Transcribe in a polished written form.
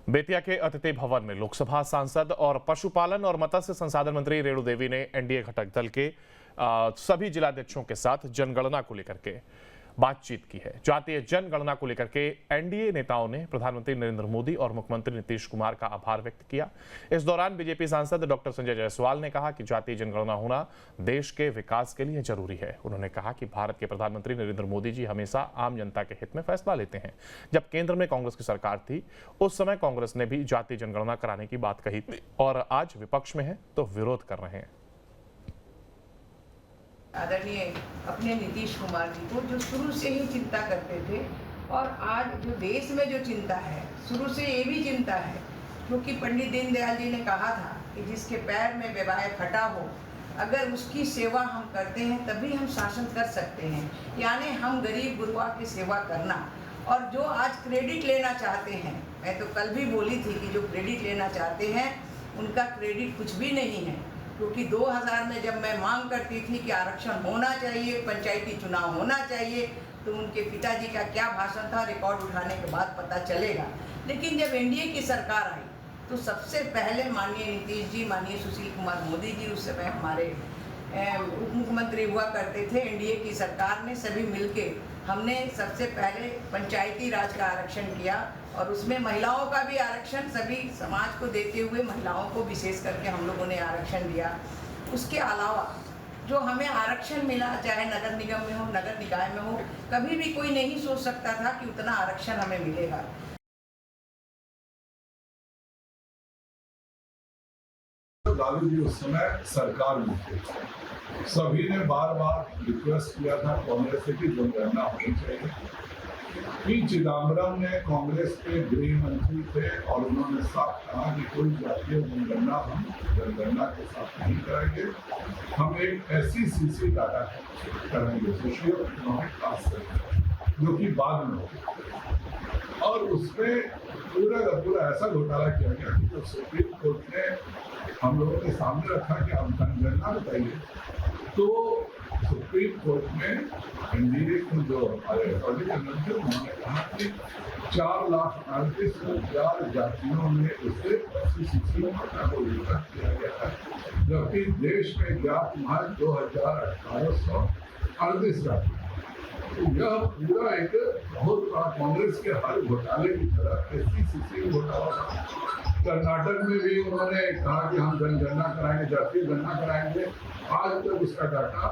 बेतिया के अतिथि भवन में लोकसभा सांसद और पशुपालन और मत्स्य संसाधन मंत्री रेणु देवी ने एनडीए घटक दल के सभी जिलाध्यक्षों के साथ जनगणना को लेकर के बातचीत की है। जातीय जनगणना को लेकर के एनडीए नेताओं ने प्रधानमंत्री नरेंद्र मोदी और मुख्यमंत्री नीतीश कुमार का आभार व्यक्त किया। इस दौरान बीजेपी सांसद डॉक्टर संजय जायसवाल ने कहा कि जातीय जनगणना होना देश के विकास के लिए जरूरी है। उन्होंने कहा कि भारत के प्रधानमंत्री नरेंद्र मोदी जी हमेशा आम जनता के हित में फैसला लेते हैं। जब केंद्र में कांग्रेस की सरकार थी उस समय कांग्रेस ने भी जातीय जनगणना कराने की बात कही थी और आज विपक्ष में है तो विरोध कर रहे हैं। आदरणीय अपने नीतीश कुमार जी को जो शुरू से ही चिंता करते थे, और आज जो देश में जो चिंता है, शुरू से ये भी चिंता है क्योंकि पंडित दीनदयाल जी ने कहा था कि जिसके पैर में वैवाह फटा हो, अगर उसकी सेवा हम करते हैं तभी हम शासन कर सकते हैं। यानी हम गरीब गुरबा की सेवा करना। और जो आज क्रेडिट लेना चाहते हैं, मैं तो कल भी बोली थी कि जो क्रेडिट लेना चाहते हैं उनका क्रेडिट कुछ भी नहीं है, क्योंकि 2000 में जब मैं मांग करती थी कि आरक्षण होना चाहिए, पंचायती चुनाव होना चाहिए, तो उनके पिताजी का क्या भाषण था रिकॉर्ड उठाने के बाद पता चलेगा। लेकिन जब एनडीए की सरकार आई तो सबसे पहले माननीय नीतीश जी, माननीय सुशील कुमार मोदी जी, उस समय हमारे उप मुख्यमंत्री हुआ करते थे, एनडीए की सरकार ने सभी मिलके हमने सबसे पहले पंचायती राज का आरक्षण किया और उसमें महिलाओं का भी आरक्षण सभी समाज को देते हुए महिलाओं को विशेष करके हम लोगों ने आरक्षण दिया। उसके अलावा जो हमें आरक्षण मिला, चाहे नगर निगम में हो, नगर निकाय में हो, कभी भी कोई नहीं सोच सकता था कि उतना आरक्षण हमें मिलेगा। लालू जी उस समय सरकार में थे, सभी ने बार बार रिक्वेस्ट किया था कांग्रेस से कि जनगणना होनी चाहिए। पी चिदम्बरम ने कांग्रेस के गृह मंत्री थे और उन्होंने साफ कहा कि कोई जातीय जनगणना हम जनगणना के साथ नहीं कराएंगे, हम एक SECC डाटा कराएंगे, सोशियो इकोनॉमिक क्लास, जो कि बाद में होगा। और उसमें पूरा का पूरा ऐसा घोटाला किया गया कि जब सुप्रीम कोर्ट ने हम लोगों के सामने रखा कि आप जनगणना बताइए, तो सुप्रीम कोर्ट में एनडीए के जो अटॉर्नी जनरल थे उन्होंने कहा कि 4,38,000 जातियों में उसे SECC को रिकॉर्ड किया गया है, जबकि देश में ज्ञात महज 2,1838 जाति। तो यह पूरा एक बहुत बड़ा कांग्रेस के हर घोटाले की तरह SECC घोटाला। कर्नाटक में भी उन्होंने कहा कि हम जनगणना कराएंगे, जातीय गणना कराएंगे, आज तक उसका डाटा